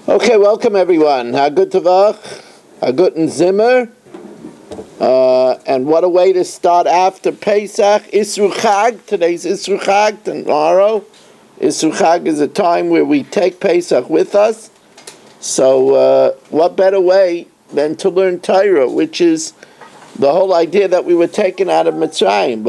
Okay, welcome everyone. Good Tavach, Guten Zimmer, and what a way to start after Pesach. Isru Chag, today's Isru Chag, tomorrow. Isru Chag is a time where we take Pesach with us. So what better way than to learn Torah, which is the whole idea that we were taken out of Mitzrayim.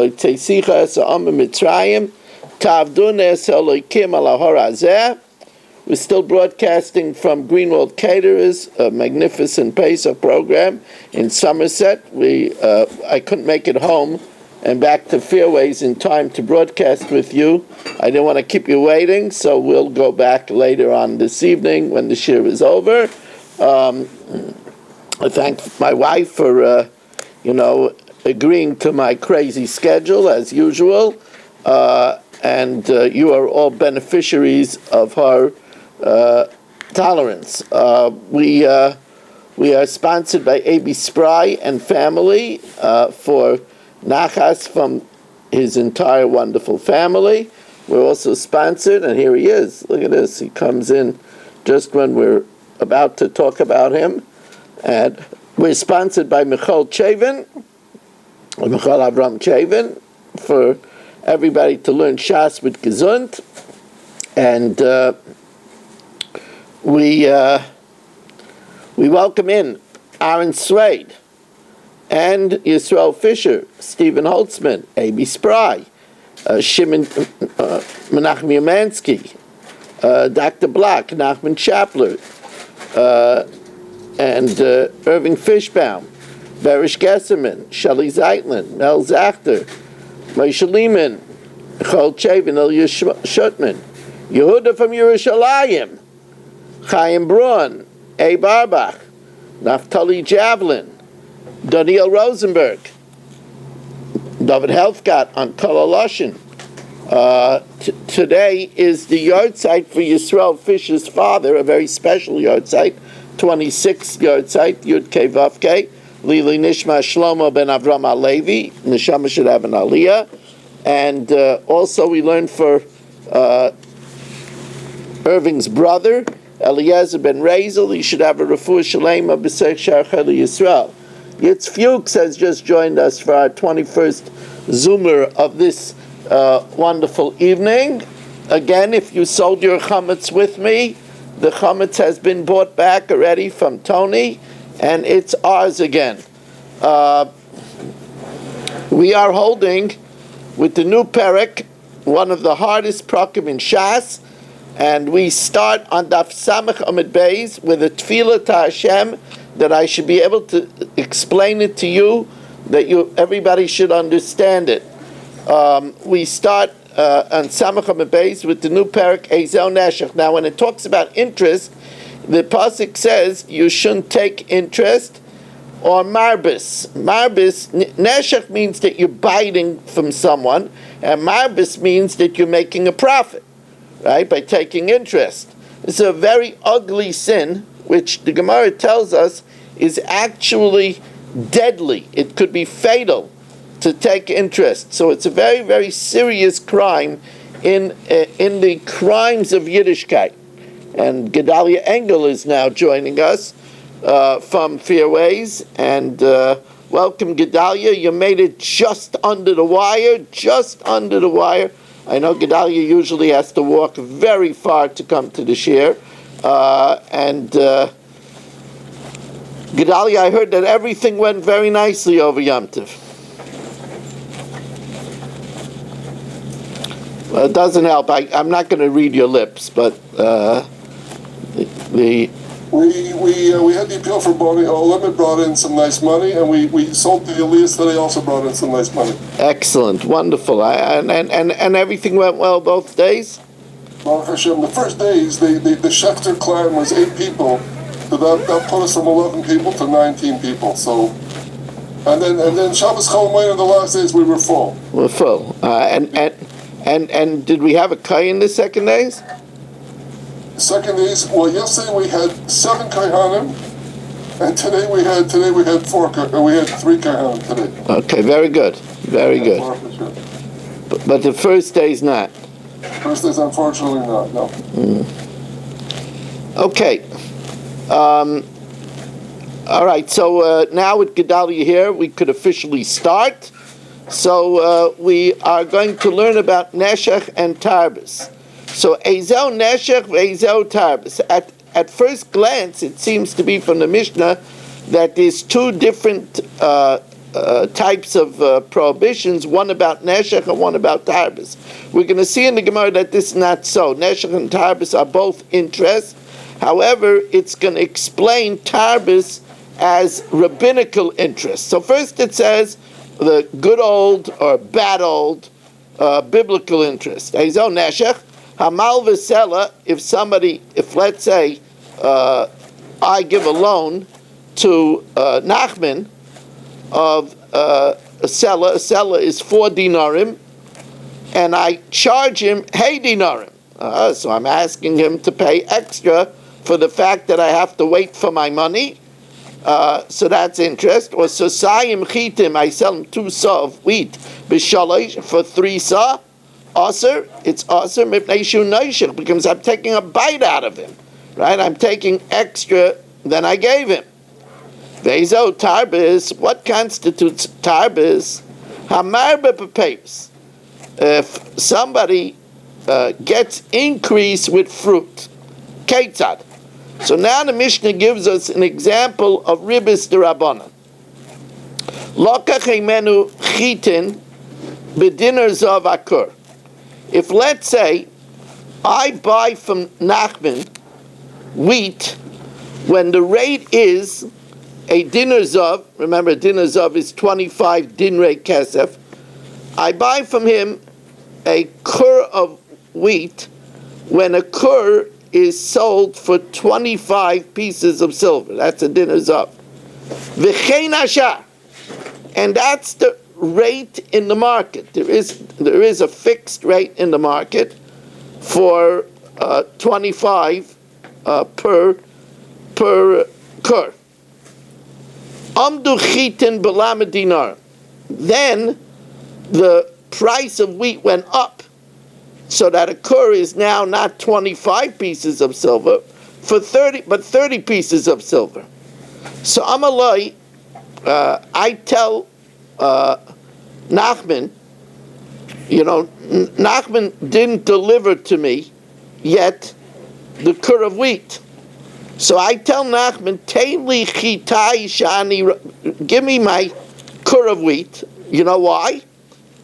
We're still broadcasting from Greenwald Caterers, a magnificent Pesach program in Somerset. I couldn't make it home and back to Fairways in time to broadcast with you. I didn't want to keep you waiting, so we'll go back later on this evening when the shir is over. I thank my wife for, agreeing to my crazy schedule as usual, and you are all beneficiaries of her tolerance. We are sponsored by A.B. Spry and family for Nachas from his entire wonderful family. We're also sponsored, and here he is. Look at this. He comes in just when we're about to talk about him. And we're sponsored by Michal Avram Chavin, for everybody to learn Shas with Gesund. And we welcome in Aaron Swade and Yisrael Fisher, Stephen Holtzman, A.B. Spry, Shimon Menachem Yamansky, Dr. Block, Nachman Chapler, and Irving Fishbaum, Berish Gesserman, Shelley Zeitlin, Mel Zachter, Moshe Lehman, Chol Chavin, Ilya Shutman, Yehuda from Yerushalayim, Chaim Braun, A. Barbach, Naftali Javelin, Daniel Rosenberg, David Helfgott on Kololoshin. Today is the yard site for Yisrael Fisher's father, a very special yard site, 26th yard site, Yud Kei Vav Kei, Lili Nishma Shlomo ben Avram Alevi, Neshama should have an Aliyah, and also we learned for Irving's brother, Eliezer ben Razel, he should have a refuah shalema b'seich sharchel Yisrael. Yitz Fuchs has just joined us for our 21st Zoomer of this wonderful evening. Again, if you sold your chametz with me, the chametz has been bought back already from Tony, and it's ours again. We are holding with the new Perek, one of the hardest prakim in Shas, and we start on Daf Samech Amid Beis with a tefillah to Hashem that I should be able to explain it to you, that everybody should understand it. We start on Samech Amid Beis with the new Perek Ezel Neshech. Now, when it talks about interest, the pasuk says you shouldn't take interest or marbis. Marbis, Neshech means that you're biting from someone, and marbis means that you're making a profit, right, by taking interest. It's a very ugly sin, which the Gemara tells us is actually deadly. It could be fatal to take interest. So it's a very, very serious crime in the crimes of Yiddishkeit. And Gedalia Engel is now joining us from Fairways. And welcome, Gedalia. You made it just under the wire, I know Gedalia usually has to walk very far to come to the shir. Gedalia, I heard that everything went very nicely over Yom Tov. Well, it doesn't help. I'm not going to read your lips, but We had the appeal for Boni Olam. It brought in some nice money, and we sold the Elias today. Also brought in some nice money. Excellent, wonderful, and everything went well both days. Baruch Hashem. The first days, the Schechter clan was 8 people, so that put us from 11 people to 19 people. So, and then Shabbos Chol Moed, the last days we were full. We're full, and did we have a kayin the second days? Second days, well, yesterday we had 7 kaihanim, and today we had 3 kaihanim today. Okay, very good. But the first day's not. First day's unfortunately not, no. Okay, All right, so now with Gedalia here, we could officially start. So we are going to learn about Neshech and Tarbis. So Ezel Neshech, Ezel Tarbis. At first glance, it seems to be from the Mishnah that there's two different types of prohibitions, one about Neshech and one about Tarbis. We're going to see in the Gemara that this is not so. Neshech and Tarbis are both interest. However, it's going to explain Tarbis as rabbinical interest. So first it says the good old or bad old biblical interest. Ezo Neshech, Hamal V'Sela, if let's say I give a loan to Nachman of a seller is 4 dinarim, and I charge him dinarim. So I'm asking him to pay extra for the fact that I have to wait for my money. So that's interest. Or sosayim chitim, I sell him 2 sa of wheat b'shalosh for 3 sa. Aser, it's aser mipnei shu noishich, because I'm taking a bite out of him, right? I'm taking extra than I gave him. Vezo tarbis, what constitutes tarbis? Hamarbe b'peips. If somebody gets increase with fruit, ketzad. So now the Mishnah gives us an example of ribis derabanan. Lokach himenu chitin b'diner zav akur. If let's say I buy from Nachman wheat when the rate is a dinar zav, remember dinar zav is 25 dinrei kesef, I buy from him a kur of wheat when a kur is sold for 25 pieces of silver. That's a dinar zav. V'chein ashar, and that's the rate in the market. There is a fixed rate in the market for 25 per kur. Amdu chitin b'lamed dinar. Then the price of wheat went up, so that a kur is now not 25 pieces of silver for 30, but 30 pieces of silver. So Amalai, I tell Nachman, Nachman didn't deliver to me yet the kur of wheat. So I tell Nachman, Teili chitai shani, give me my kur of wheat. You know why?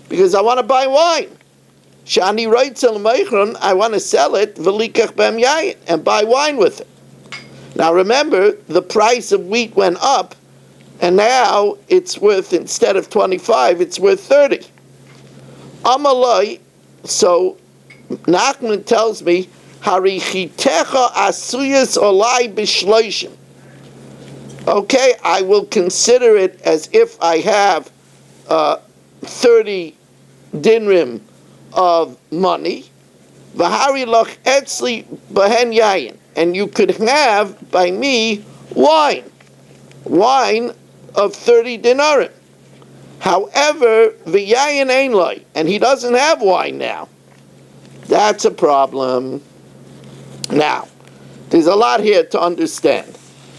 Because I want to buy wine. Shani roitzel meichron, I want to sell it, v'likach b'em yayin, and buy wine with it. Now remember, the price of wheat went up, and now it's worth, instead of 25, it's worth 30. Amalai, so Nachman tells me, Harichitecha asuyas olai b'shloishim. Okay, I will consider it as if I have 30 dinrim of money. V'hari loch etzli b'hen yayin, and you could have by me wine of 30 dinarim. However, v'yayin ein loy, and he doesn't have wine now. That's a problem. Now, there's a lot here to understand.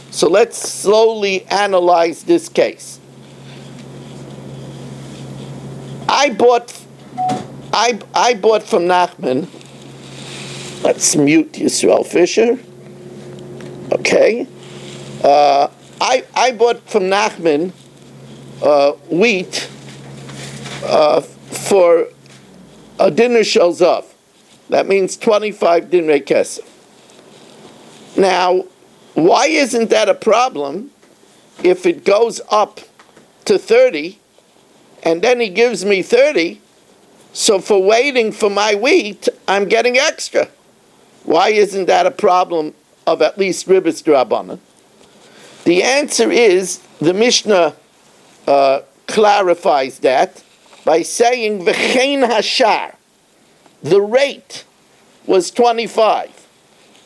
So let's slowly analyze this case. I bought from Nachman. Let's mute Yisrael Fisher. Okay. I bought from Nachman wheat for a dinar shel zav. That means 25 dinrei kesef. Now, why isn't that a problem if it goes up to 30 and then he gives me 30? So for waiting for my wheat, I'm getting extra. Why isn't that a problem of at least ribis d'Rabbanan? The answer is the Mishnah clarifies that by saying v'chein hashar, the rate was 25.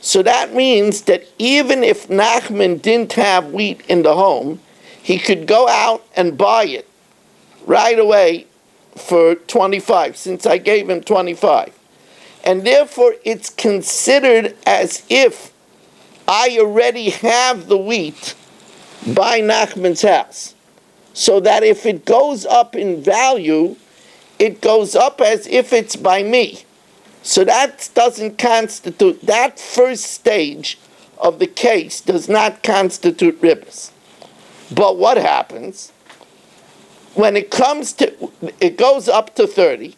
So that means that even if Nachman didn't have wheat in the home, he could go out and buy it right away for 25, since I gave him 25. And therefore, it's considered as if I already have the wheat by Nachman's house. So that if it goes up in value, it goes up as if it's by me. So that doesn't constitute, that first stage of the case does not constitute ribbis. But what happens when it comes to, it goes up to 30,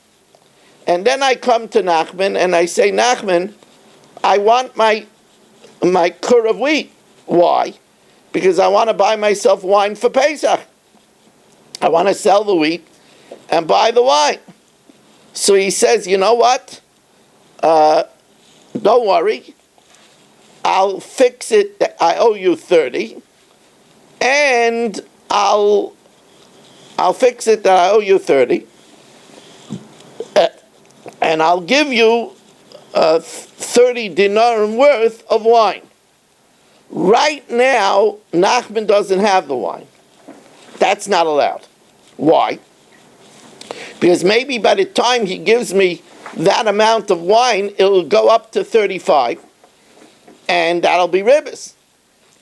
and then I come to Nachman and I say, Nachman, I want my kur of wheat. Why? Because I want to buy myself wine for Pesach. I want to sell the wheat and buy the wine. So he says, you know what? Don't worry. I'll fix it. I owe you 30. And I'll fix it that I owe you 30. And I'll give you 30 dinarim worth of wine. Right now, Nachman doesn't have the wine. That's not allowed. Why? Because maybe by the time he gives me that amount of wine, it'll go up to 35, and that'll be ribbis.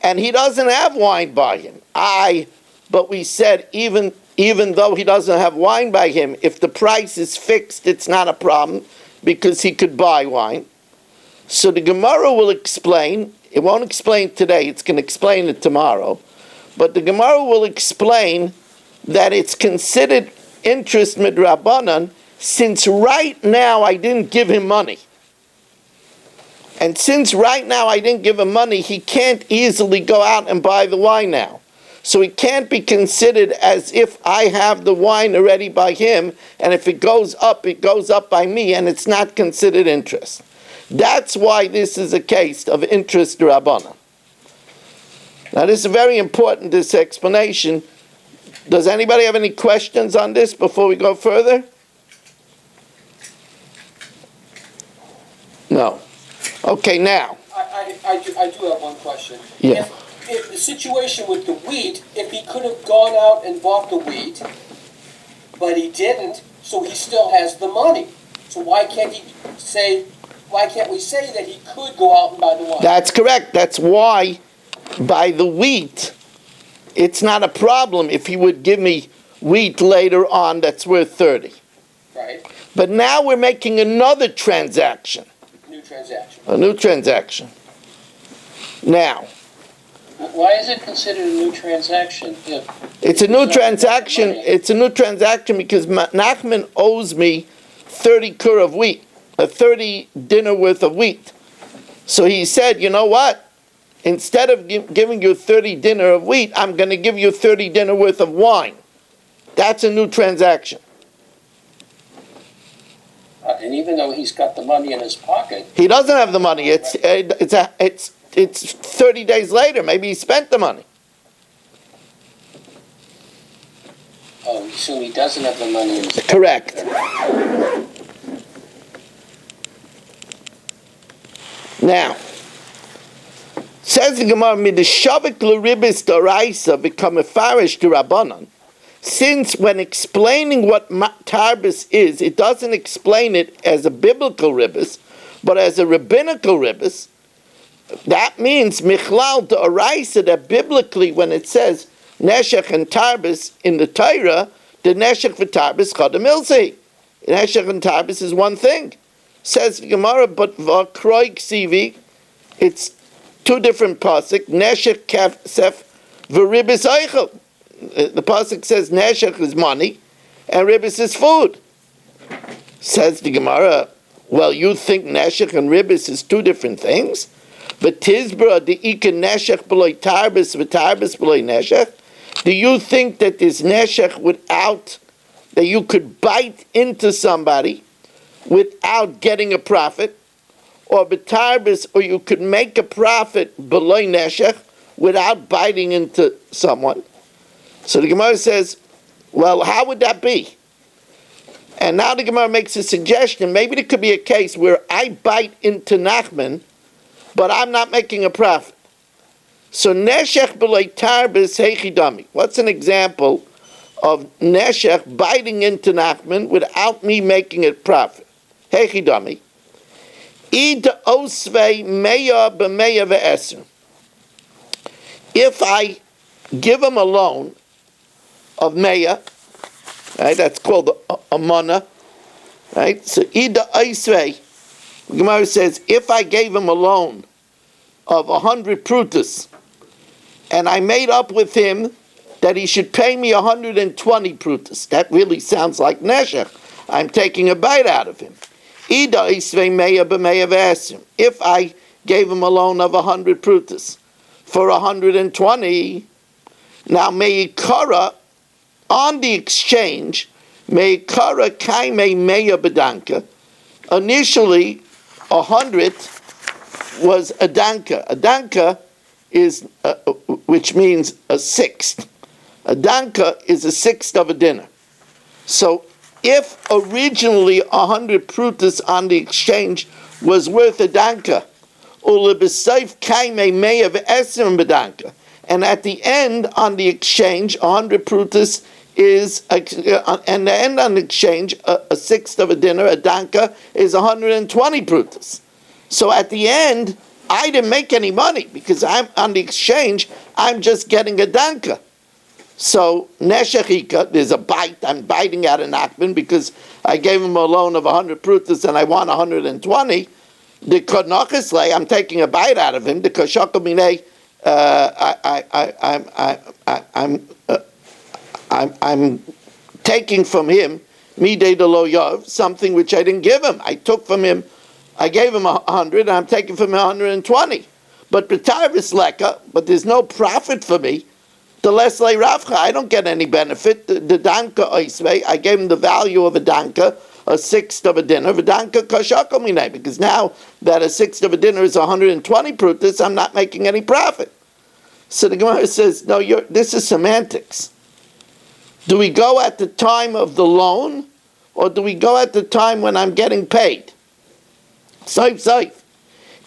And he doesn't have wine by him. But we said even though he doesn't have wine by him, if the price is fixed, it's not a problem, because he could buy wine. So the Gemara will explain, it won't explain today, it's going to explain it tomorrow, but the Gemara will explain that it's considered interest midrabanan, since right now I didn't give him money. And since right now I didn't give him money, he can't easily go out and buy the wine now. So it can't be considered as if I have the wine already by him, and if it goes up by me, and it's not considered interest. That's why this is a case of interest rabbanan. Now this is very important, this explanation. Does anybody have any questions on this before we go further? No. Okay, now. I do have one question. Yeah. If the situation with the wheat, if he could have gone out and bought the wheat, but he didn't, so he still has the money. So why can't we say that he could go out and buy the wine? That's correct. That's why by the wheat, it's not a problem if he would give me wheat later on that's worth 30. Right. But now we're making another transaction. New transaction. A new transaction. Now. Why is it considered a new transaction? It's a new transaction. It's a new transaction because Nachman owes me 30 kur of wheat, a 30 dinner worth of wheat. So he said, you know what? Instead of giving you 30 dinner of wheat, I'm going to give you 30 dinner worth of wine. That's a new transaction. And even though he's got the money in his pocket, he doesn't have the money. It's 30 days later. Maybe he spent the money. oh, you assume he doesn't have the money in his pocket. Correct. Now, says the Gemara, "Midishavik l'ribis d'oraisa become a farish to Rabbanan." Since when explaining what tarbis is, it doesn't explain it as a biblical ribis, but as a rabbinical ribis. That means michlal d'oraisa, that biblically when it says neshech and tarbis in the Torah, the neshech for tarbis chadam ilzi. Neshech and tarbis is one thing. Says the Gemara, but v'kroi ksivi, it's two different pasuk. Neshech kefsef v'ribis eichel. The pasuk says neshech is money, and ribis is food. Says the Gemara, well, you think neshech and ribis is two different things? But tizbra the ikan neshech beloy tarbis v'tarbis beloy neshech. Do you think that this neshech without that you could bite into somebody without getting a profit, or betarbis, or you could make a profit below neshech without biting into someone? So the Gemara says, well, how would that be? And now the Gemara makes a suggestion. Maybe there could be a case where I bite into Nachman, but I'm not making a profit. So neshech below tarbis heichidami. What's an example of neshech biting into Nachman without me making a profit? Heichidami. Ida osvei meya b'meya ve'eser. if I give him a loan of Meya, right? That's called a mana, right? So Ida Aisvei, Gemara says, if I gave him a loan of 100 prutas, and I made up with him that he should pay me 120 prutas, that really sounds like neshech. I'm taking a bite out of him. Ida Aisvei Meya b'Meya v'Esim. If I gave him a loan of 100 prutas for 120, now Meikara, on the exchange, Meikara Kaime Meya Bedanka, initially 100 was a danka. A danka is, which means a sixth. A danka is a sixth of a dinner. So if originally 100 prutas on the exchange was worth a danka, and at the end on the exchange, 100 prutas is, and the end on the exchange, a sixth of a dinner, a danka, is 120 prutas. So at the end, I didn't make any money because I'm on the exchange, I'm just getting a danka. So neshechika, there's a bite, I'm biting out an Nachman because I gave him a loan of 100 prutas and I want 120. The kodnochisle, I'm taking a bite out of him. The koshakamine, I'm taking from him midei de lo yav, something which I didn't give him. I took from him. I gave him 100, and I'm taking from him 120. But b'tarvis leka, but there's no profit for me. The lesle ravcha, I don't get any benefit. The danka oisvei, I gave him the value of a danka, a sixth of a dinner, v'danka kashakomine, because now that a sixth of a dinner is 120 prutas, I'm not making any profit. So the Gemara says, no, this is semantics. Do we go at the time of the loan, or do we go at the time when I'm getting paid? Saif.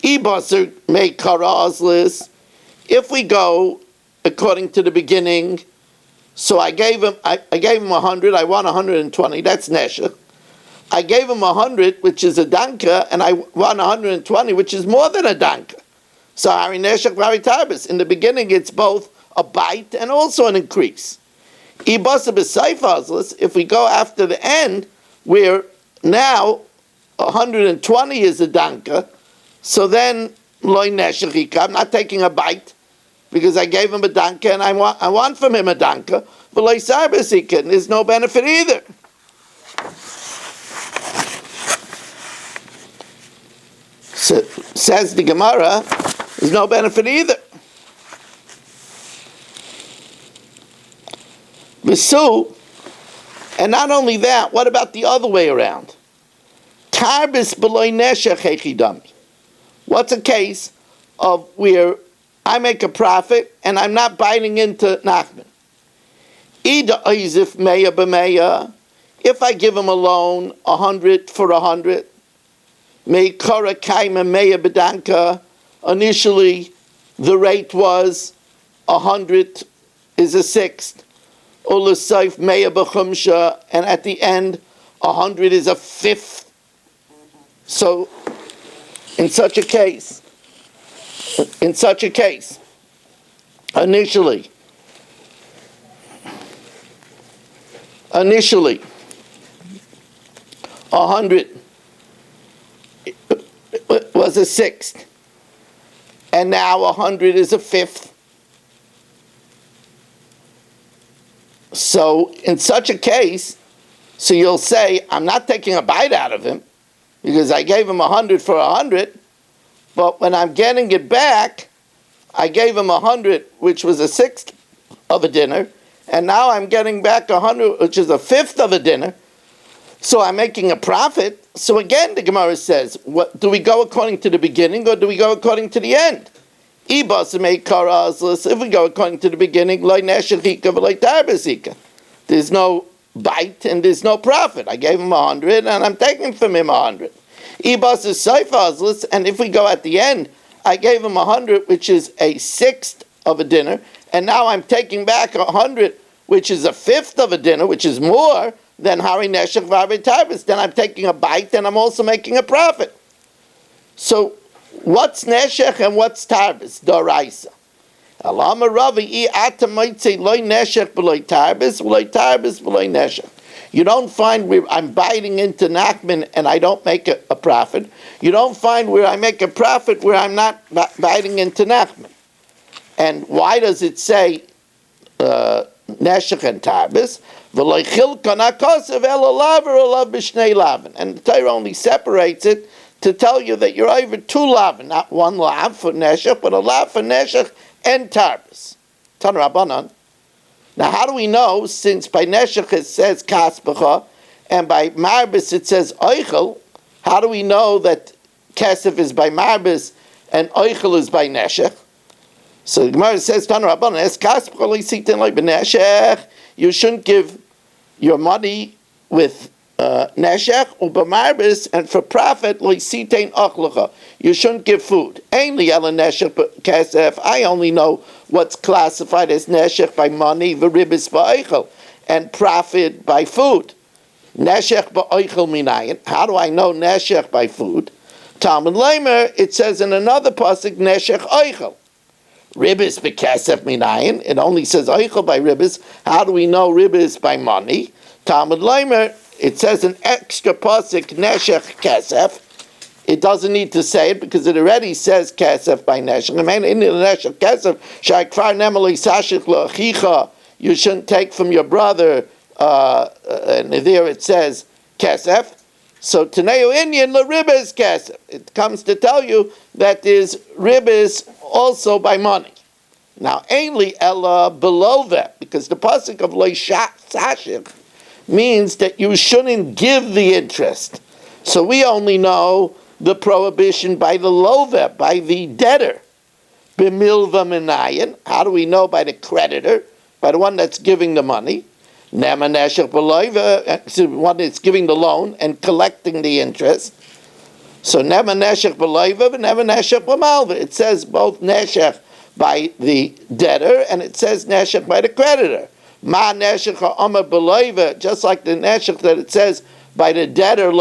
Ibasar make karazlis. If we go according to the beginning, so I gave him 100, I want 120, that's neshech. I gave him 100, which is a danka, and I want 120, which is more than a danka. So hari neshech vari tarbis. In the beginning, it's both a bite and also an increase. If we go after the end, where now 120 is a danka, so then loy neshechika, I'm not taking a bite because I gave him a danka and I want from him a danka. But loy sarbesika, there's no benefit either. So, says the Gemara, there's no benefit either. Visu, and not only that, what about the other way around? Tarbis beloy neshech hechidami. What's a case of where I make a profit and I'm not biting into Nachman? Ida oizif meya b'meya. If I give him a loan, 100 for 100, meikara kaima meya b'danka. Initially, the rate was 100 is a sixth. Ulasayf meya b'chumsha, and at the end, 100 is a fifth. So, in such a case, initially, 100 was a sixth, and now 100 is a fifth. So in such a case, so you'll say, I'm not taking a bite out of him, because I gave him 100 for 100, but when I'm getting it back, I gave him 100, which was a sixth of a dinner, and now I'm getting back 100, which is a fifth of a dinner, so I'm making a profit. So again, the Gemara says, what, do we go according to the beginning, or do we go according to the end? If we go according to the beginning, there's no bite and there's no profit. I gave him 100 and I'm taking from him 100. And if we go at the end, I gave him 100, which is a sixth of a dinner, and now I'm taking back 100, which is a fifth of a dinner, which is more than hari neshech v'ari tarbis. Then I'm taking a bite and I'm also making a profit. So what's neshech and what's tarbis? Doraisa. Alama Ravi ata might say loy neshech b'loy tarbis b'loy neshech. You don't find where I'm biting into Nachman and I don't make a profit. You don't find where I make a profit where I'm not biting into Nachman. And why does it say neshech and tarbis? V'loy chilkan hakosav ela lav or lav b'shnei lavin. And the Torah only separates it to tell you that you're over 2 lavin, not 1 lav for neshech, but a lav for neshech and tarbis. Tan Rabbanan. Now, how do we know, since by neshech it says kaspacha, and by marbis it says oichel, how do we know that kesef is by marbis and oichel is by neshech? So the Gemara says, Tan Rabbanan, es kaspacha leisitin like b'neshech, you shouldn't give your money with neshech or b'marbis, and for profit leisitin ochlacha. You shouldn't give food. Ainly ela neshech kesef. I only know what's classified as neshech by money, v'ribis ba'oichel, and profit by food. Neshech ba'oichel minayin. How do I know neshech by food? Talmud Leimer, it says in another pasuk, neshech oichel. Ribis b'kesef minayin. It only says oichel by ribis. How do we know ribis by money? Talmud Leimer, it says an extra pasuk, neshech kesef. It doesn't need to say it because it already says kesef by neshech. I mean, in the neshech kesef, shakfar nemali sashich lo'achicha. You shouldn't take from your brother. And there it says kesef. So teneu inyan l'ribis kesef. It comes to tell you that there's ribis also by money. Now, ainly ella below that, because the pasuk of lo'sashich means that you shouldn't give the interest. So we only know the prohibition by the lover, by the debtor. B'milva minayin. How do we know? By the creditor, by the one that's giving the money. Nema neshech b'loiva, one that's giving the loan and collecting the interest. So nema neshech b'loiva, nema neshech b'malva. It says both neshech by the debtor and it says neshech by the creditor. Ma neshech ha'omer b'loiva, just like the neshech that it says by the debtor,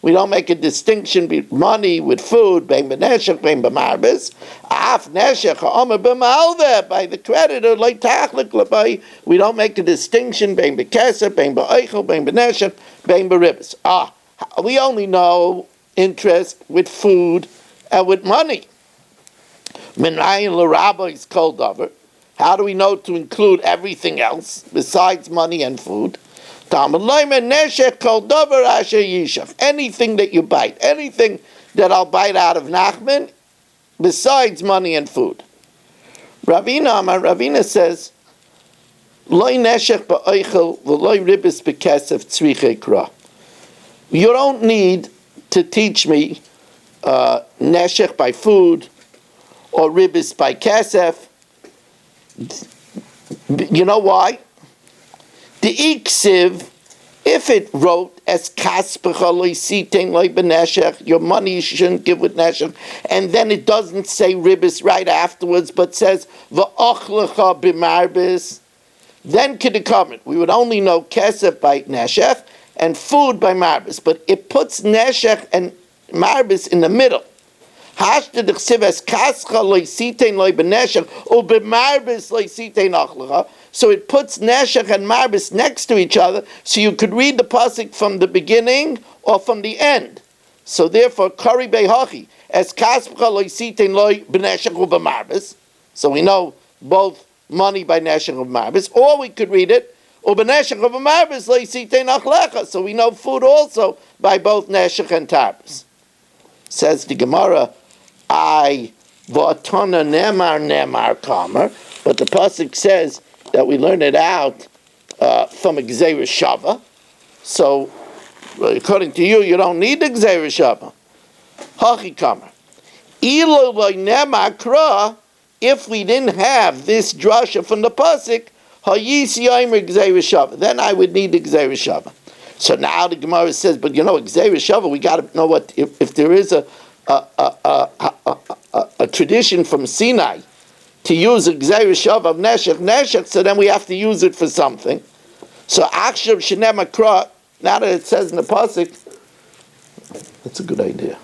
we don't make a distinction between money with food, by the creditor, we don't make a distinction. We only know interest with food and with money. Is called over. How do we know to include everything else besides money and food? Anything that you bite, anything that I'll bite out of Nachman, besides money and food. Ravina says, you don't need to teach me neshech by food or ribis by kesef. You know why? The iksiv, if it wrote as your money you shouldn't give with neshech, and then it doesn't say ribis right afterwards, but says v'ochlecha b'marbis, then could it come? We would only know kesef by neshech and food by marbis, but it puts neshech and marbis in the middle. So it puts neshech and marbis next to each other, so you could read the pasuk from the beginning or from the end. So therefore, kari behachi as kaspcha loisitein loy b'neshech u'b'marbis. So we know both money by neshech u'b'marbis, or we could read it u'b'neshech u'b'marbis loisitein achlecha. So we know food also by both neshech and tarbis. Says the Gemara, v'atona nemar kamer, but the pasuk says that we learn it out from a gzeira shava. So, according to you, you don't need the gzeira shava. Hachi kamer. Ilo loy nemar kra, if we didn't have this drasha from the pasuk, hayis yomer gzeira shava, then I would need the gzeira shava. So now the Gemara says, but you know, gzeira shava, we got to know what if there is a tradition from Sinai to use a gzeira shav of neshech, so then we have to use it for something. So akshav shenema kra, now that it says in the pasuk, that's a good idea.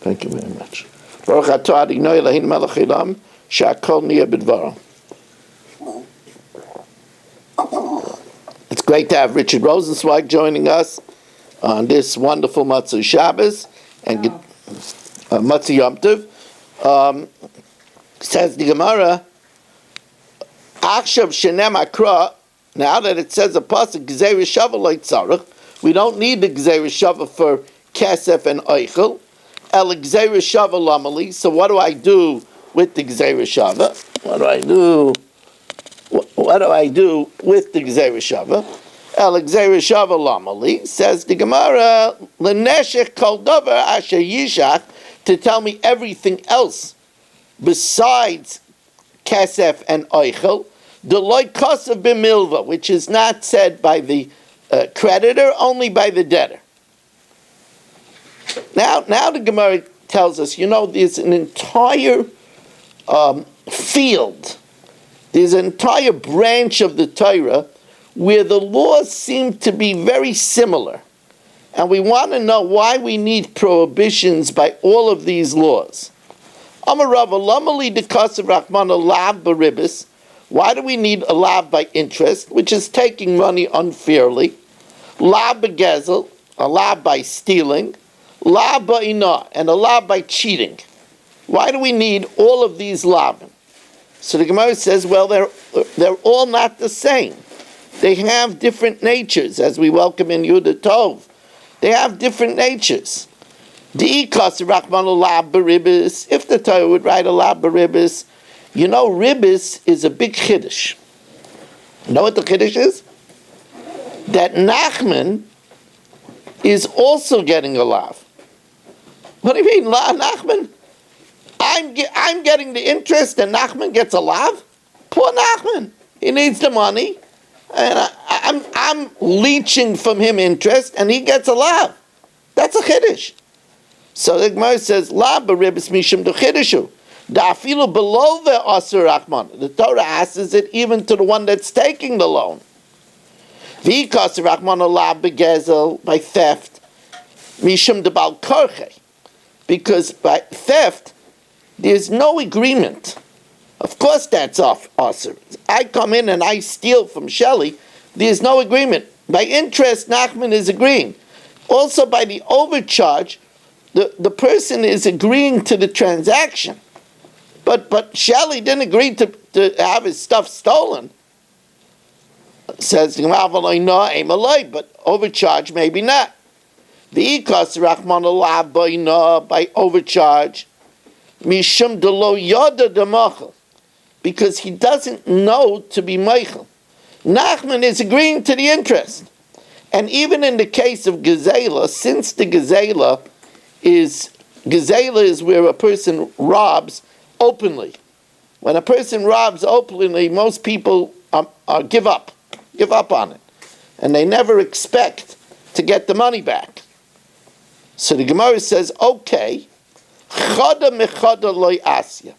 Thank you very much. Baruch atah Adonai Eloheinu melech haolam, she'akol niyeh b'dvaro. It's great to have Richard Rosenzweig joining us on this wonderful Matzah Shabbos and Matzah Yom Tov. Says the Gemara, Achshav shenem akra. Now that it says a pasuk Gzeir Shava lo tzarich, we don't need the Gzeir Shava for Kesef and Eichel. El Gzeir Shava lamali. So what do I do with the Gzeir Shava? What do I do with the Gzeir Shava? El Gzeir Shava lamali, says the Gemara, L'neshech kol davar asher yishach, to tell me everything else besides Kesef and Eichel, the loy kosav b'milva, which is not said by the creditor, only by the debtor. Now the Gemara tells us, there's an entire field, there's an entire branch of the Torah where the laws seem to be very similar. And we want to know why we need prohibitions by all of these laws. Amar Rava, lamali dekasav rachmana lav baribis. Why do we need a lav by interest, which is taking money unfairly? Lav begezel, a lav by stealing. Lav ba'inah, and a lav by cheating. Why do we need all of these lavim? So the Gemara says, well, they're all not the same. They have different natures, as we welcome in Yudah Tov. They have different natures. If the Torah would write a lav baribis, ribis is a big chiddush. You know what the chiddush is? That Nachman is also getting a lav. What do you mean, Nachman? I'm getting the interest and Nachman gets a lav? Poor Nachman. He needs the money. And I'm leeching from him interest and he gets a lav. That's a chiddush. So the Gemara says, lav baribis mishum d'chidushu. Da'afilu below the asur rachman. The Torah asks it even to the one that's taking the loan. V'yikas rachman lav begezel, by theft, mishum debal korche. Because by theft, there's no agreement. Of course that's off asur. I come in and I steal from Shelley, there's no agreement. By interest, Nachman is agreeing. Also by the overcharge, the person is agreeing to the transaction. But Shelley didn't agree to have his stuff stolen. Says, but overcharge maybe not. The ikas rachman alav by overcharge, mishum delo yada demachel, because he doesn't know to be meichel. Nachman is agreeing to the interest. And even in the case of gezela, since the gezela is where a person robs openly. When a person robs openly, most people give up on it. And they never expect to get the money back. So the Gemara says, okay, chada mechada loy asya.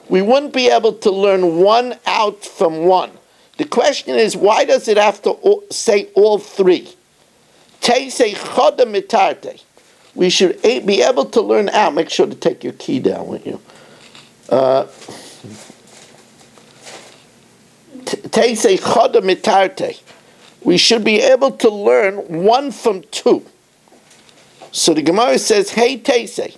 We wouldn't be able to learn one out from one. The question is, why does it have to say all three? Teisei chada mitarte. We should be able to learn out. Make sure to take your key down with you. Teisei chada mitarte. We should be able to learn one from two. So the Gemara says, hey Teisei,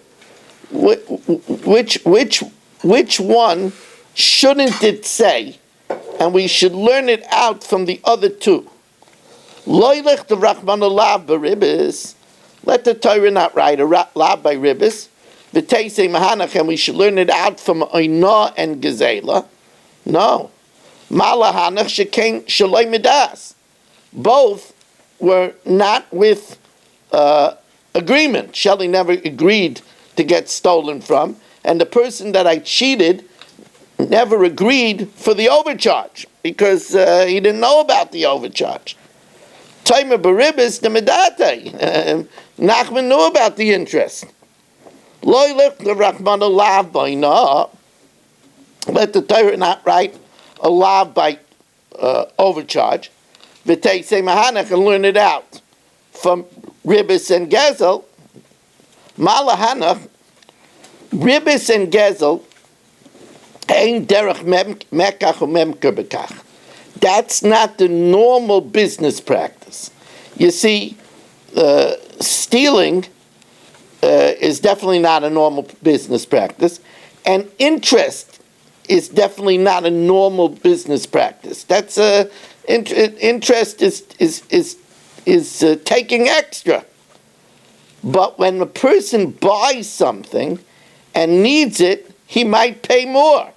which one shouldn't it say? And we should learn it out from the other two. Loylech the Rachman alav baribis. Let the Torah not write a lav by ribis. V'teisei mahanach, and we should learn it out from oinah and gezela. No. Malahanach shekain shaloi midas. Both were not with agreement. Shelley never agreed to get stolen from, and the person that I cheated never agreed for the overcharge because he didn't know about the overcharge. Taimer baribis the medate. Nachman knew about the interest. Loylech the Rachman alav boina. Let the Torah not write a lav by overcharge. V'teisei mahanach, and learn it out from ribis and gezel. Malahanach Ribis and Gezel ain't derech mekach or memker bekach. That's not the normal business practice. You see, stealing is definitely not a normal business practice, and interest is definitely not a normal business practice. That's interest is taking extra. But when a person buys something and needs it, he might pay more.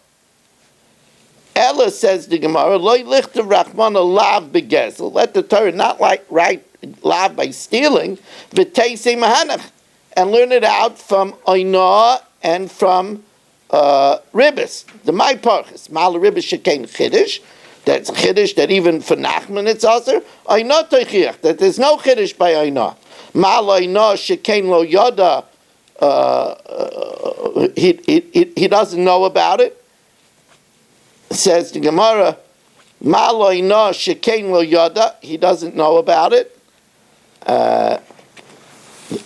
Ella, says the Gemara, Loi lichter rachmana lav begezel. Let the Torah not write lav by stealing, v'teisei mahanach, and learn it out from oinah and from ribis. The my parchas, mal ribis shekain chiddush. That's chiddush that even for Nachman it's also oinah toichiach, that there's no chiddush by oinah. Mal oinah shekain lo yada. He doesn't know about it. Says the Gemara, Maloi no shekain lo yada. He doesn't know about it. I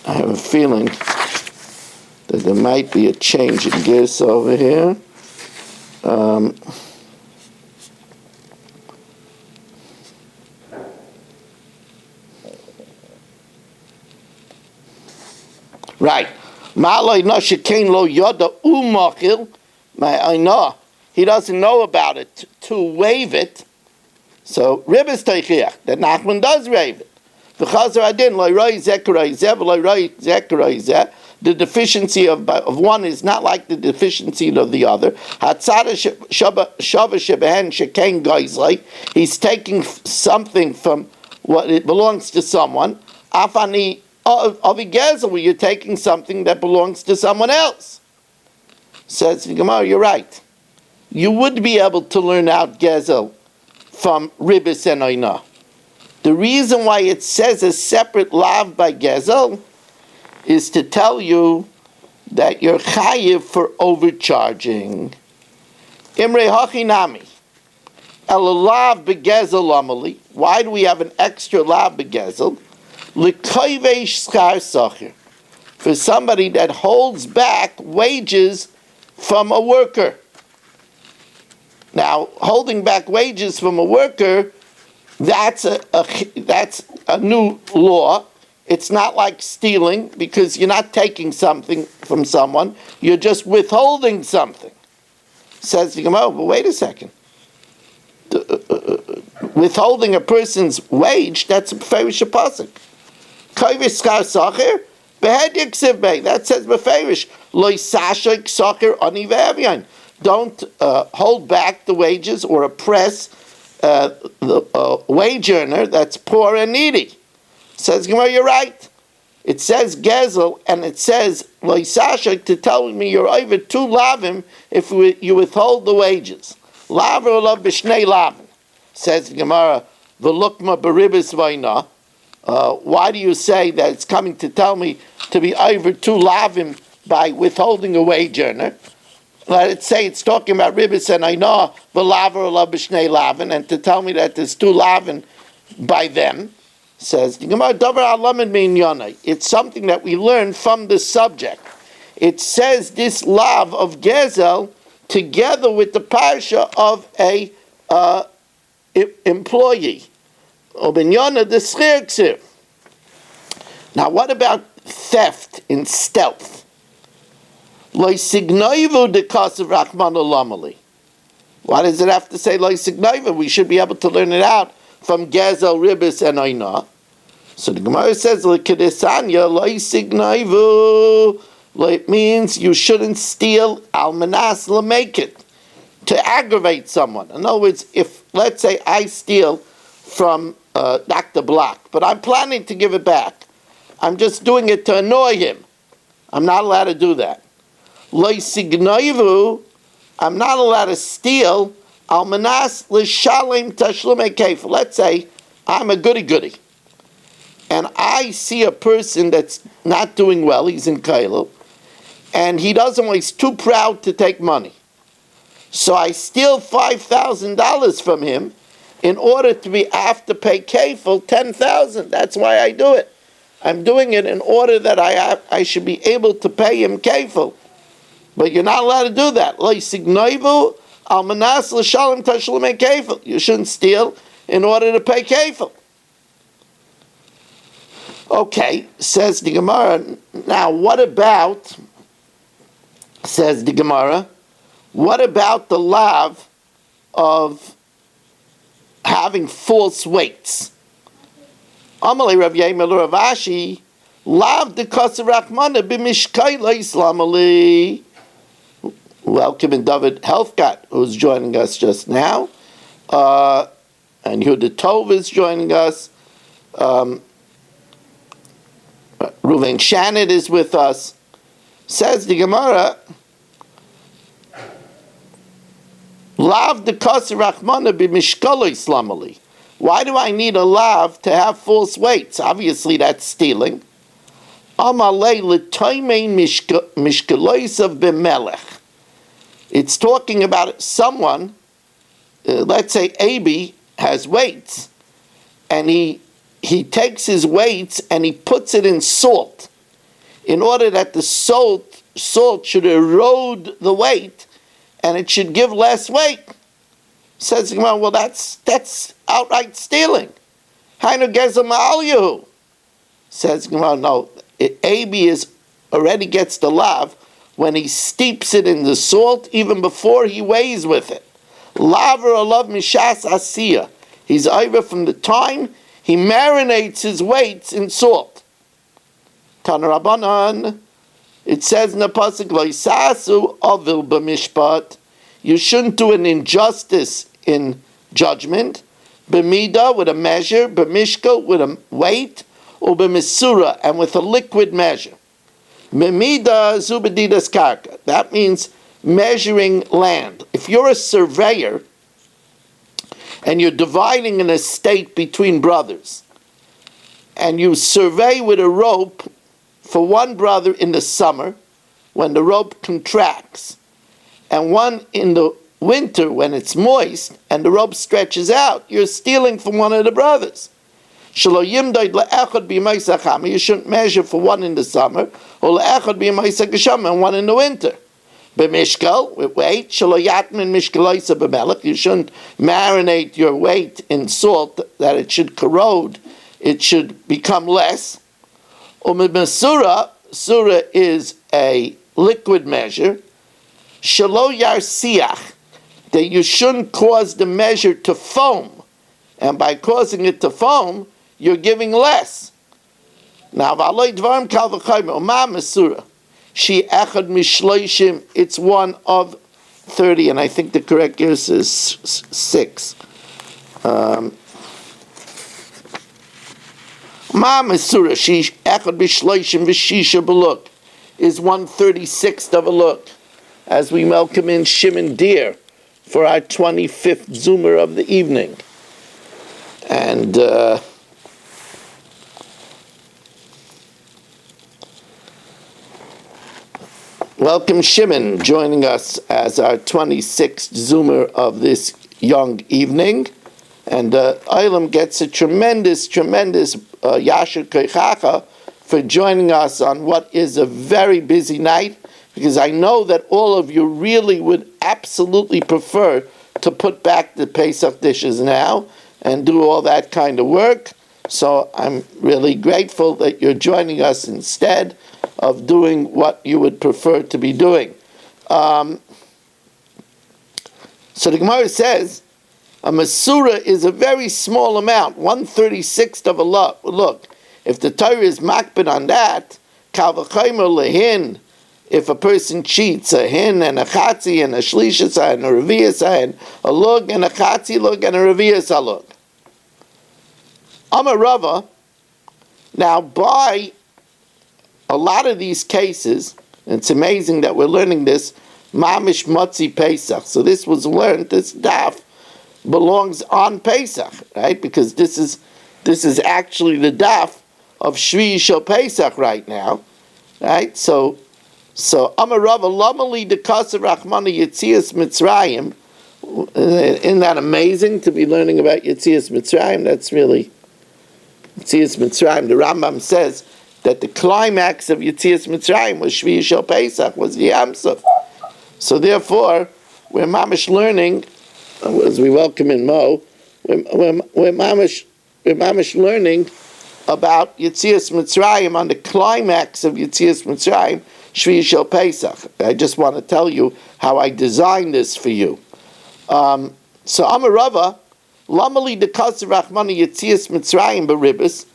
have a feeling that there might be a change in gears over here. Right. Maloi no shekain lo yada umachil. I know. He doesn't know about it to waive it. So ribis teichiach, that Nachman does waive it. The deficiency of one is not like the deficiency of the other. He's taking something from what it belongs to someone. Afani avigezel, you're taking something that belongs to someone else. Says the Gemara, you're right. You would be able to learn out gezel from ribis and oinah. The reason why it says a separate lav by gezel is to tell you that you're chayiv for overcharging. Imre hachinami, el lav begezel amali. Why do we have an extra lav begezel? L'koivesh schar sacher, for somebody that holds back wages from a worker. Now, holding back wages from a worker, that's a new law. It's not like stealing, because you're not taking something from someone, you're just withholding something. Says the Gemara, but wait a second. Withholding a person's wage, that's a beferish pasuk. Kovish skar sacher, behed yiksiv bey. That says beferish. Loi sashik sacher ani ve'evyan. Don't hold back the wages or oppress the wage earner that's poor and needy. Says Gemara, you're right. It says gezel and it says loisashak to tell me you're over 2 lavim if you withhold the wages. Lav or lav b'shnei lavim. Says Gemara, v'lukma beribis vayna. Why do you say that it's coming to tell me to be over 2 lavim by withholding a wage earner? Let's say it's talking about ribis and I know v'lav or lav b'shnei lavin, and to tell me that there's 2 lavin by them, says the Gemara, davar alamin min yonai. It's something that we learn from the subject. It says this lav of gezel together with the parsha of a employee. Oben yonah the schir ksiv. Now, what about theft in stealth? Lo signaivu de kasav rachman olamali. Why does it have to say lo signaivu? We should be able to learn it out from gezel, ribis, and oinah. So the Gemara says lo kedesanya lo signaivu. It means you shouldn't steal al manas make it to aggravate someone. In other words, if let's say I steal from Dr. Block, but I'm planning to give it back, I'm just doing it to annoy him. I'm not allowed to do that. Lo signaivu, I'm not allowed to steal al manas l'shalem tashlumei kefil. Let's say I'm a goody-goody, and I see a person that's not doing well, he's in Kailo, and he's too proud to take money. So I steal $5,000 from him in order to have to pay kefil $10,000. That's why I do it. I'm doing it in order that I should be able to pay him kefil. But you're not allowed to do that. You shouldn't steal in order to pay kefil. Okay, says the Gemara. Now, what about, says the Gemara, what about the lav of having false weights? Amalei Rav Yemel Rav Ashi, lav de koser rachmana b'mishkayla islamali. Welcome in David Helfgott, who's joining us just now. And Yehuda Tov is joining us. Ruven Shannon is with us. Says the Gemara, lav de koser rachmana b'mishkayla islamali. Why do I need a lav to have false weights? Obviously, that's stealing. It's talking about someone, let's say Abi has weights, and he takes his weights and he puts it in salt, in order that the salt should erode the weight, and it should give less weight. Says, well, that's outright stealing. Hainu gezel ma'al yehu. Says, no, Abi already gets the lav when he steeps it in the salt, even before he weighs with it. Laver alav mishas asiya. He's over from the time he marinates his weights in salt. Tana Rabbanan, it says in the pasuk, lo yisasu avil b'mishpat. You shouldn't do an injustice in judgment. B'mida, with a measure. B'mishka, with a weight. Or b'misura, and with a liquid measure. B'mida zubedidas karka. That means measuring land. If you're a surveyor and you're dividing an estate between brothers, and you survey with a rope for one brother in the summer when the rope contracts, and one in the winter when it's moist and the rope stretches out, you're stealing from one of the brothers. You shouldn't measure for one in the summer, or and one in the winter. B'mishkal, with weight, you shouldn't marinate your weight in salt that it should corrode, it should become less. Surah is a liquid measure. Shelo yarsiach, that you shouldn't cause the measure to foam, and by causing it to foam, you're giving less. Now, she echad mishloishim, it's one of 30, and I think the correct guess is 6. Ma mesura, she echad mishloishim v'shisha beluk, is 1/36 of a look, as we welcome in Shimon Deer for our 25th Zoomer of the evening. And welcome Shimon joining us as our 26th Zoomer of this young evening. And Eilam gets a tremendous Yasher Keichacha for joining us on what is a very busy night, because I know that all of you really would absolutely prefer to put back the Pesach dishes now and do all that kind of work. So I'm really grateful that you're joining us instead of doing what you would prefer to be doing. So the Gemara says, a Masura is a very small amount, 1/36 of a look. Look, if the Torah is makbid on that, kal v'chomer lehin, if a person cheats a hin and a chatzi and a shlishas and a revius and a lug and a chatzi lug and a revius lug. Amar Rava, now by a lot of these cases, and it's amazing that we're learning this, mamish motzi Pesach. So this was learned, this daf belongs on Pesach, right? Because this is actually the daf of Shvi Shel Pesach right now, right? So Amar Rava Lamali Dekasa Rachmana Yetzias Mitzrayim. Isn't that amazing to be learning about Yetzias Mitzrayim? That's really Yetzias Mitzrayim. The Rambam says that the climax of Yetzias Mitzrayim was Shvi Shel Pesach, was the Yam Suf. So therefore, we're mamish learning, as we welcome in Mo, we're mamish learning about Yetzias Mitzrayim on the climax of Yetzias Mitzrayim, Shvi Shel Pesach. I just want to tell you how I designed this for you. So Amarava, Lamali Dekasa Rachmani Yetzias Mitzrayim Beribis.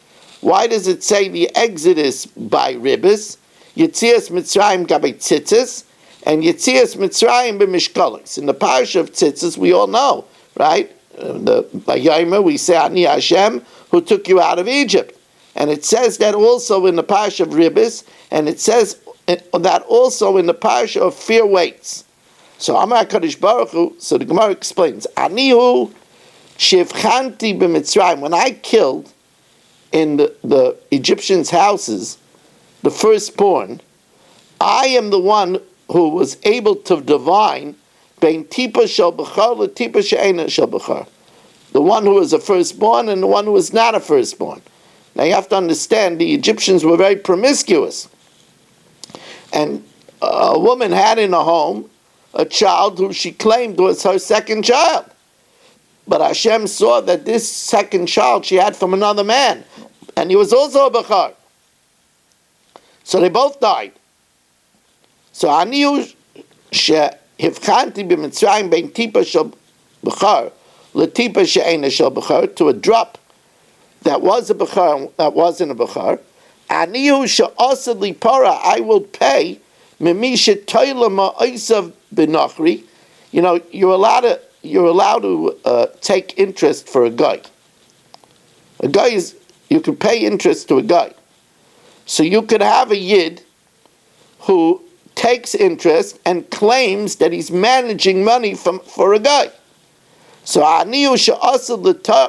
Why does it say the Exodus by Ribis? Yetzias Mitzrayim Gabe Tzitzis, and Yetzias Mitzrayim b'Mishkolos. In the parsha of Tzitzis, we all know, right? By Yomer, we say Ani Hashem, who took you out of Egypt. And it says that also in the parsha of Ribis, and it says that also in the parsha of Fear Weights. So Amar HaKadosh Baruch Hu, so the Gemara explains, Anihu Shivchanti b'Mitzrayim, when I killed in the Egyptians' houses, the firstborn, I am the one who was able to divine bein tipa shel b'char l'tipa she'ena shel b'char, the one who was a firstborn and the one who was not a firstborn. Now you have to understand, the Egyptians were very promiscuous, and a woman had in her home a child who she claimed was her second child, but Hashem saw that this second child she had from another man, and he was also a b'char. So they both died. So Anihu shehivchanti b'Mitzrayim bein tipa shel b'char l'tipa she'ena shel b'char, to a drop that was a b'char that wasn't a b'char. Anihu she'asad li para, I will pay mimi shetoila ma'osav b'nochri. You know, you're allowed to take interest for a guy. A guy is, you can pay interest to a guy. So you could have a yid who takes interest and claims that he's managing money for a guy. So Anihu she'asad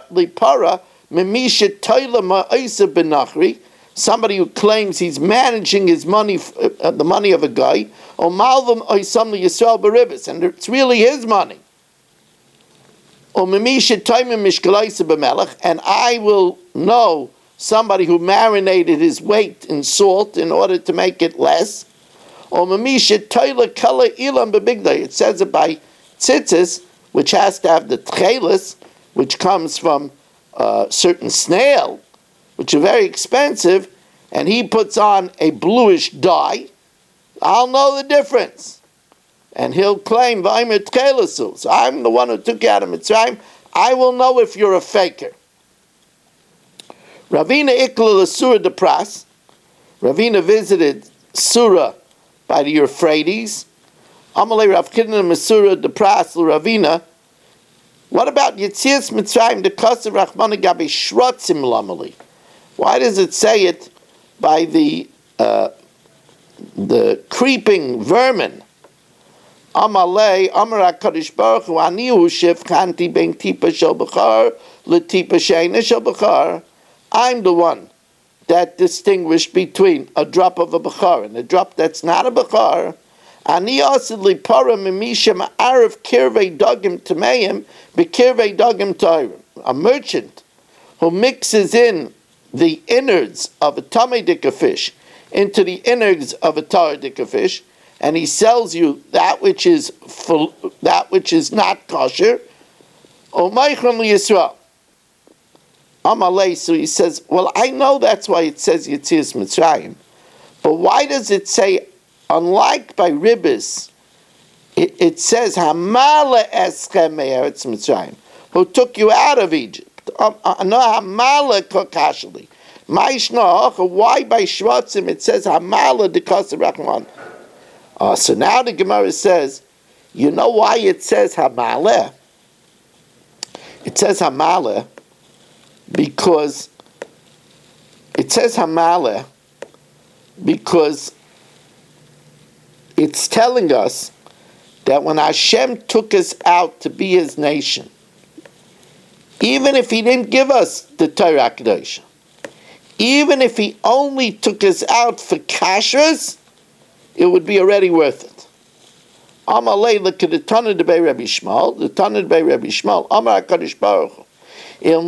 lipara mimisha toila ma'isa benachri, somebody who claims he's managing his money, the money of a guy, or malvam oisam Yisrael beribis, and it's really his money. Or mimisha toima mishkalaisa b'melech, and I will know somebody who marinated his weight in salt in order to make it less. Or mamisha toila kala ilam bebigday. It says it by tzitzis, which has to have the tchelis, which comes from a certain snail, which are very expensive, and he puts on a bluish dye. I'll know the difference. And he'll claim, Vaymer tchelasu. So I'm the one who took you out of Mitzrayim. I will know if you're a faker. Ravina ikla l'sura de pras. Ravina visited Surah by the Euphrates. Amalei Rav Kidna Mesura de pras l'Ravina. What about Yetzias Mitzrayim de Kasav Rachmana Gabi Shrotzim Lamali? Why does it say it by the creeping vermin? Amalei Amar HaKadosh Baruch Hu Anihu Shivchanti bein tipa shel b'char l'tipa she'ena shel b'char. I'm the one that distinguished between a drop of a b'char and a drop that's not a b'char. Ani asidli para mimisha ma'arif kirvei dagim tameim b'kirvei dagim tayrim. A merchant who mixes in the innards of a tamedika fish into the innards of a taradika fish, and he sells you that which is not kosher. O meichron liyisrael. Amalei, so he says, well, I know that's why it says Yetzias Mitzrayim, but why does it say, unlike by Ribis, it says Hamala eschem me'eretz Mitzrayim, who took you out of Egypt? No Hamala kokashli. Why by Shvatzim it says Hamala dekasa rachman? So now the Gemara says, you know why it says Hamala? It says Hamala because it's telling us that when Hashem took us out to be His nation, even if He didn't give us the Torah Kedosh, even if He only took us out for kashrus, it would be already worth it. Amalei, look at the Tana de Bei Rabbi Shmuel. The Tana de Bei Rabbi Shmuel. Amar HaKadosh Baruch Hu. If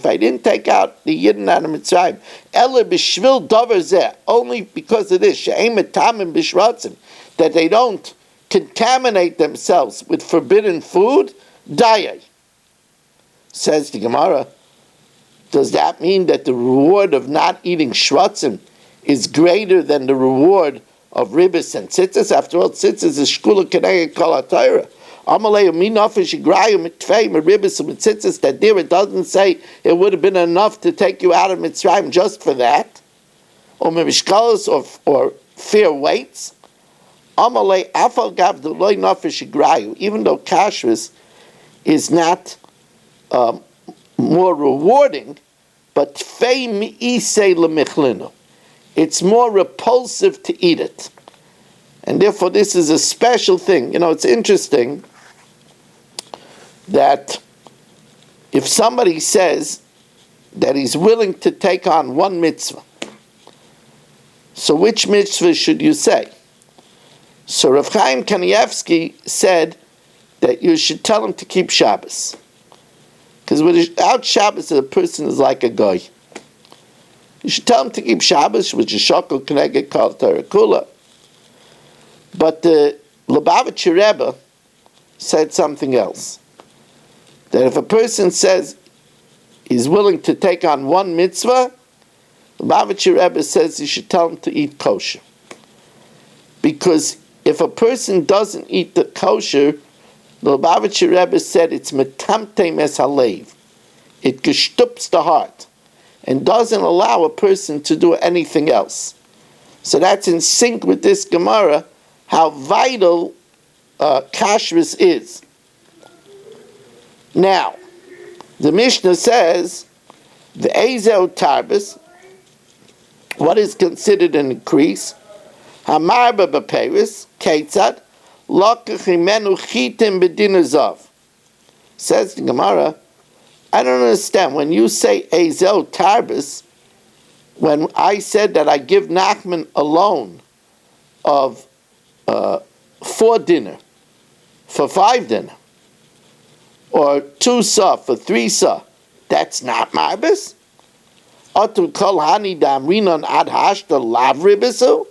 I didn't take out the Yidden out of Mitzrayim, only because of this, that they don't contaminate themselves with forbidden food, dayay. Says the Gemara, does that mean that the reward of not eating shvatzim is greater than the reward of ribbis and tzitzis? After all, tzitzis is shkula keneged kol haTorah. Amalei minofish igrayu mitvei meribis u'mitzitzis. That there it doesn't say it would have been enough to take you out of Mitzrayim just for that, or mimishkalos, or fair weights. Amalei afal gav deloy nofish igrayu. Even though kashrus is not more rewarding, but tfei mi'isei lemichlinu. It's more repulsive to eat it. And therefore this is a special thing. You know, it's interesting that if somebody says that he's willing to take on one mitzvah, so which mitzvah should you say? So Rav Chaim Kanievsky said that you should tell him to keep Shabbos. Because without Shabbos, a person is like a guy. You should tell him to keep Shabbos, which is shokol keneged kol Torah kula. But the Lubavitcher Rebbe said something else. That if a person says he's willing to take on one mitzvah, Lubavitcher Rebbe says you should tell him to eat kosher. Because if a person doesn't eat the kosher, the Lubavitcher Rebbe said it's metamte mes halev. It gestups the heart and doesn't allow a person to do anything else. So that's in sync with this Gemara, how vital kashrus is. Now, the Mishnah says, the Ezel Tarbis, what is considered an increase? Hamarba b'peris, Ketzad, Lokach imenu chitim b'dinazav. Says the Gemara, I don't understand. When you say Ezel Tarbis, when I said that I give Nachman a loan of 4 dinner for 5 dinner, or 2 sa for 3 sa, that's not marbis? Otu kol hani damrinon ad hashta lav ribisu?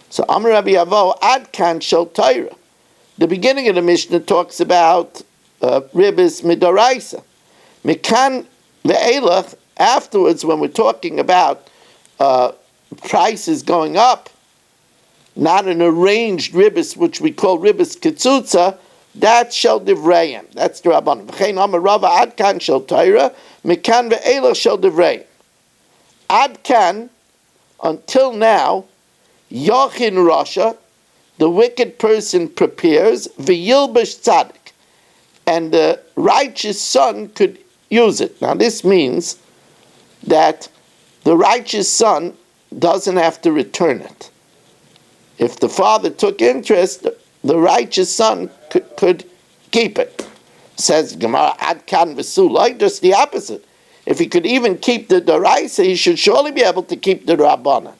So Amar Rabbi Avo ad kan shel Torah. The beginning of the Mishnah talks about ribis midoraisa. Mikan ve'elach, afterwards when we're talking about prices going up, not an arranged ribis, which we call ribis ketzutza, that's shel divrayim. That's the Rabbanan. V'chein Amar Rava ad kan shel Torah, mikan ve'elach shel divrayim. Ad kan, until now, Yochin Rasha, the wicked person prepares, v'yilbash tzaddik, and the righteous son could use it. Now this means that the righteous son doesn't have to return it. If the father took interest, the righteous son could keep it. Says Gemara, ad kan v'sulai, just the opposite. If he could even keep the deraisa, he should surely be able to keep the rabbanan.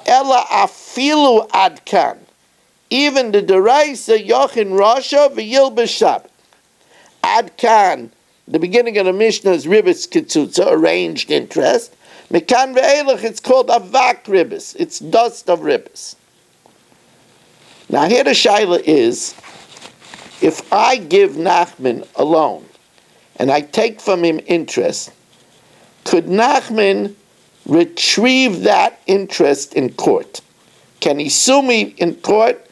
Ella afilu ad kan, even the deraisa yochin rasha v'yilbash shabbat. Ad kan, the beginning of the Mishnah is ribis kitzutza, arranged interest. Mekan ve'elach, it's called avak ribis. It's dust of ribis. Now here the shaila is, if I give Nachman a loan and I take from him interest, could Nachman retrieve that interest in court? Can he sue me in court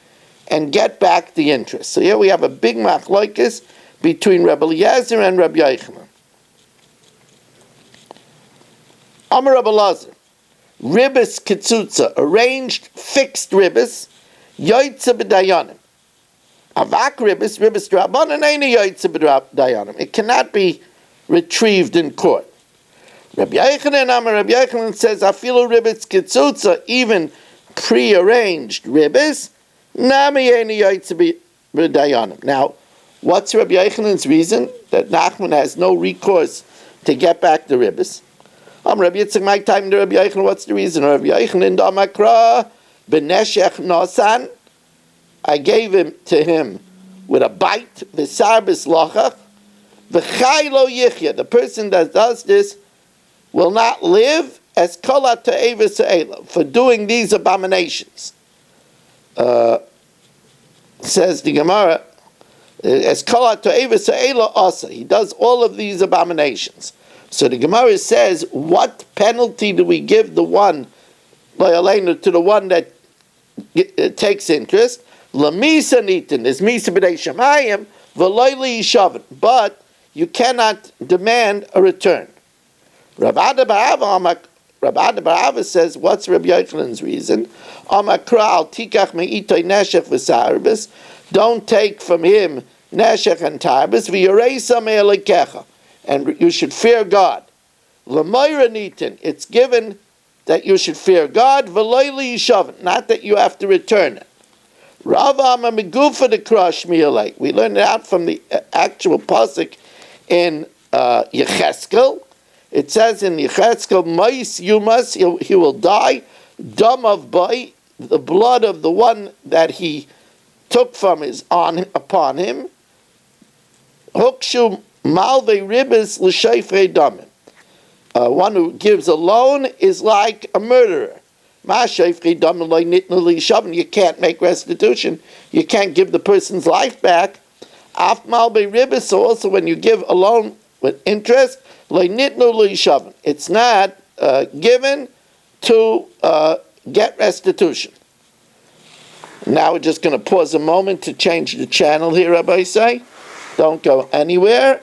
and get back the interest? So here we have a big machlokes between Rabbi Eliezer and Rabbi Yochanan. Amar Rabbi Eliezer, ribis kitzutza, arranged fixed ribis, yoytze b'dayanim. Avak ribis, ribis d'Rabbanan, ain't yoytze b'dayanim. It cannot be retrieved in court. Rabbi Yochanan, Amar Rabbi Yochanan says, afilu ribis kitzutza, even pre-arranged ribis, nami ain't yoytze b'dayanim. Now, what's Rabbi Yochanan's reason that Nachman has no recourse to get back the ribis? Rabbi Yitzchak, my time to Rabbi Yochanan, what's the reason? Rabbi Yochanan, Damakra, Beneshech Nosan, I gave him to him with a bite, v'sarbis lochach, v'chai lo yichya. The person that does this will not live as kola te'eva se'ela, for doing these abominations. Says the Gemara, as kola te'eva se'ela asa. He does all of these abominations. So the Gemara says, what penalty do we give the one, to the one that takes interest? Lamisa nitin is misa b'nei shamayim v'loyli yishavin, but you cannot demand a return. Rabbi Ada Barava says, what's Rabbi Yochanan's reason? Amakral tikach me'itoy neshech v'sarbis. Don't take from him neshech and tarbis v'yoreisa me'elikecha, and you should fear God. L'moira nitin, it's given that you should fear God, v'loyli yishavin, not that you have to return it. Rav Amma Megufa the Crush Mi'alei. We learned it out from the actual pasuk in Yecheskel. It says in Yecheskel, Mais Yumas, he will die, dam of boy, the blood of the one that he took from upon him. Hokshu malve ribis l'shayfrei damim. One who gives a loan is like a murderer. You can't make restitution. You can't give the person's life back. So also when you give a loan with interest, it's not given to get restitution. Now we're just going to pause a moment to change the channel here, Rabbi say. Don't go anywhere.